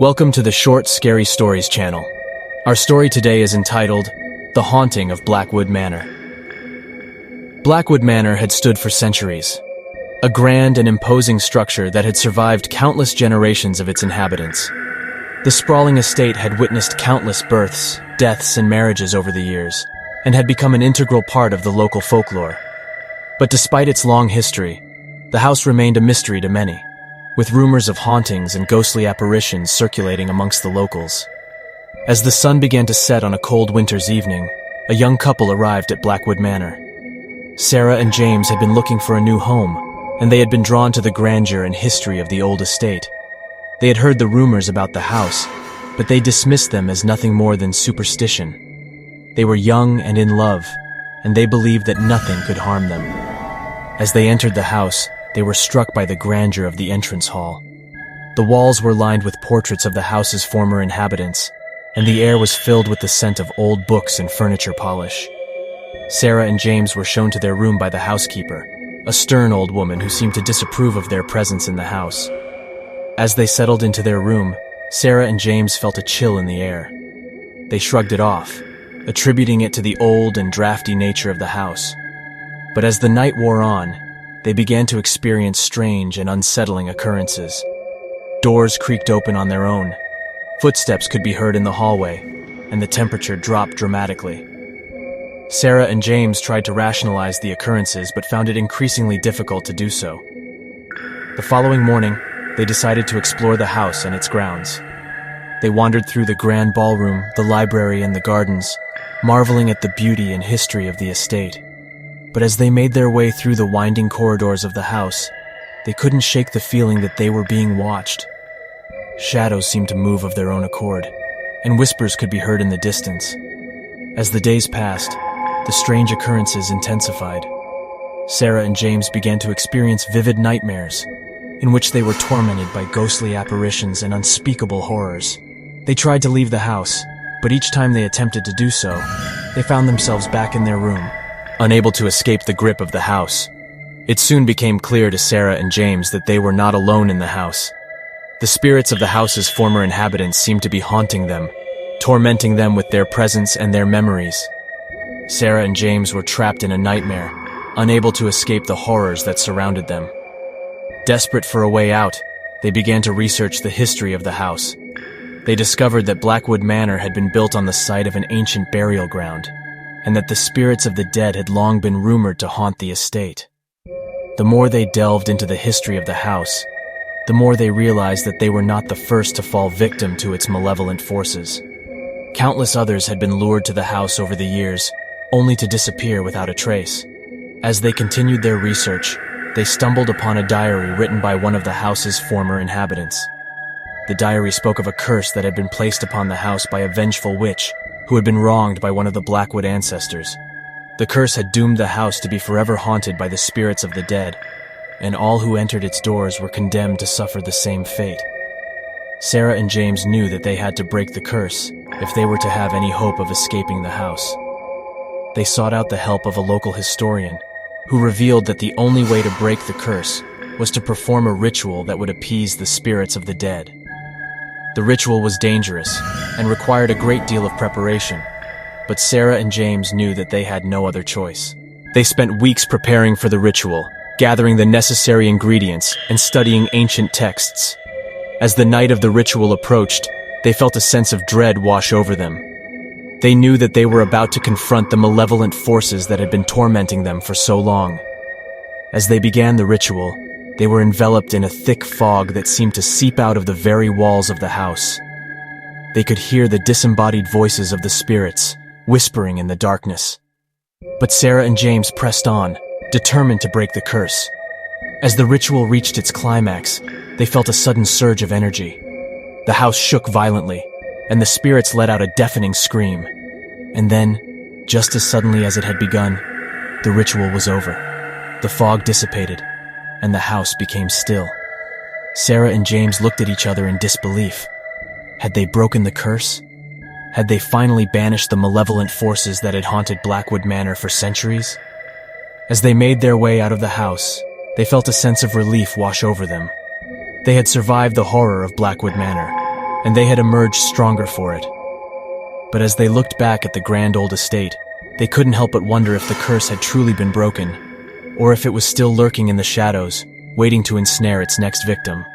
Welcome to the Short Scary Stories channel. Our story today is entitled, The Haunting of Blackwood Manor. Blackwood Manor had stood for centuries, a grand and imposing structure that had survived countless generations of its inhabitants. The sprawling estate had witnessed countless births, deaths, and marriages over the years, and had become an integral part of the local folklore. But despite its long history, the house remained a mystery to many, with rumors of hauntings and ghostly apparitions circulating amongst the locals. As the sun began to set on a cold winter's evening, a young couple arrived at Blackwood Manor. Sarah and James had been looking for a new home, and they had been drawn to the grandeur and history of the old estate. They had heard the rumors about the house, but they dismissed them as nothing more than superstition. They were young and in love, and they believed that nothing could harm them. As they entered the house, they were struck by the grandeur of the entrance hall. The walls were lined with portraits of the house's former inhabitants, and the air was filled with the scent of old books and furniture polish. Sarah and James were shown to their room by the housekeeper, a stern old woman who seemed to disapprove of their presence in the house. As they settled into their room, Sarah and James felt a chill in the air. They shrugged it off, attributing it to the old and drafty nature of the house. But as the night wore on, they began to experience strange and unsettling occurrences. Doors creaked open on their own. Footsteps could be heard in the hallway, and the temperature dropped dramatically. Sarah and James tried to rationalize the occurrences but found it increasingly difficult to do so. The following morning, they decided to explore the house and its grounds. They wandered through the grand ballroom, the library, and the gardens, marveling at the beauty and history of the estate. But as they made their way through the winding corridors of the house, they couldn't shake the feeling that they were being watched. Shadows seemed to move of their own accord, and whispers could be heard in the distance. As the days passed, the strange occurrences intensified. Sarah and James began to experience vivid nightmares, in which they were tormented by ghostly apparitions and unspeakable horrors. They tried to leave the house, but each time they attempted to do so, they found themselves back in their room, unable to escape the grip of the house. It soon became clear to Sarah and James that they were not alone in the house. The spirits of the house's former inhabitants seemed to be haunting them, tormenting them with their presence and their memories. Sarah and James were trapped in a nightmare, unable to escape the horrors that surrounded them. Desperate for a way out, they began to research the history of the house. They discovered that Blackwood Manor had been built on the site of an ancient burial ground, and that the spirits of the dead had long been rumored to haunt the estate. The more they delved into the history of the house, the more they realized that they were not the first to fall victim to its malevolent forces. Countless others had been lured to the house over the years, only to disappear without a trace. As they continued their research, they stumbled upon a diary written by one of the house's former inhabitants. The diary spoke of a curse that had been placed upon the house by a vengeful witch who had been wronged by one of the Blackwood ancestors. The curse had doomed the house to be forever haunted by the spirits of the dead, and all who entered its doors were condemned to suffer the same fate. Sarah and James knew that they had to break the curse if they were to have any hope of escaping the house. They sought out the help of a local historian, who revealed that the only way to break the curse was to perform a ritual that would appease the spirits of the dead. The ritual was dangerous and required a great deal of preparation, but Sarah and James knew that they had no other choice. They spent weeks preparing for the ritual, gathering the necessary ingredients and studying ancient texts. As the night of the ritual approached, they felt a sense of dread wash over them. They knew that they were about to confront the malevolent forces that had been tormenting them for so long. As they began the ritual, they were enveloped in a thick fog that seemed to seep out of the very walls of the house. They could hear the disembodied voices of the spirits, whispering in the darkness. But Sarah and James pressed on, determined to break the curse. As the ritual reached its climax, they felt a sudden surge of energy. The house shook violently, and the spirits let out a deafening scream. And then, just as suddenly as it had begun, the ritual was over. The fog dissipated, and the house became still. Sarah and James looked at each other in disbelief. Had they broken the curse? Had they finally banished the malevolent forces that had haunted Blackwood Manor for centuries? As they made their way out of the house, they felt a sense of relief wash over them. They had survived the horror of Blackwood Manor, and they had emerged stronger for it. But as they looked back at the grand old estate, they couldn't help but wonder if the curse had truly been broken, or if it was still lurking in the shadows, waiting to ensnare its next victim.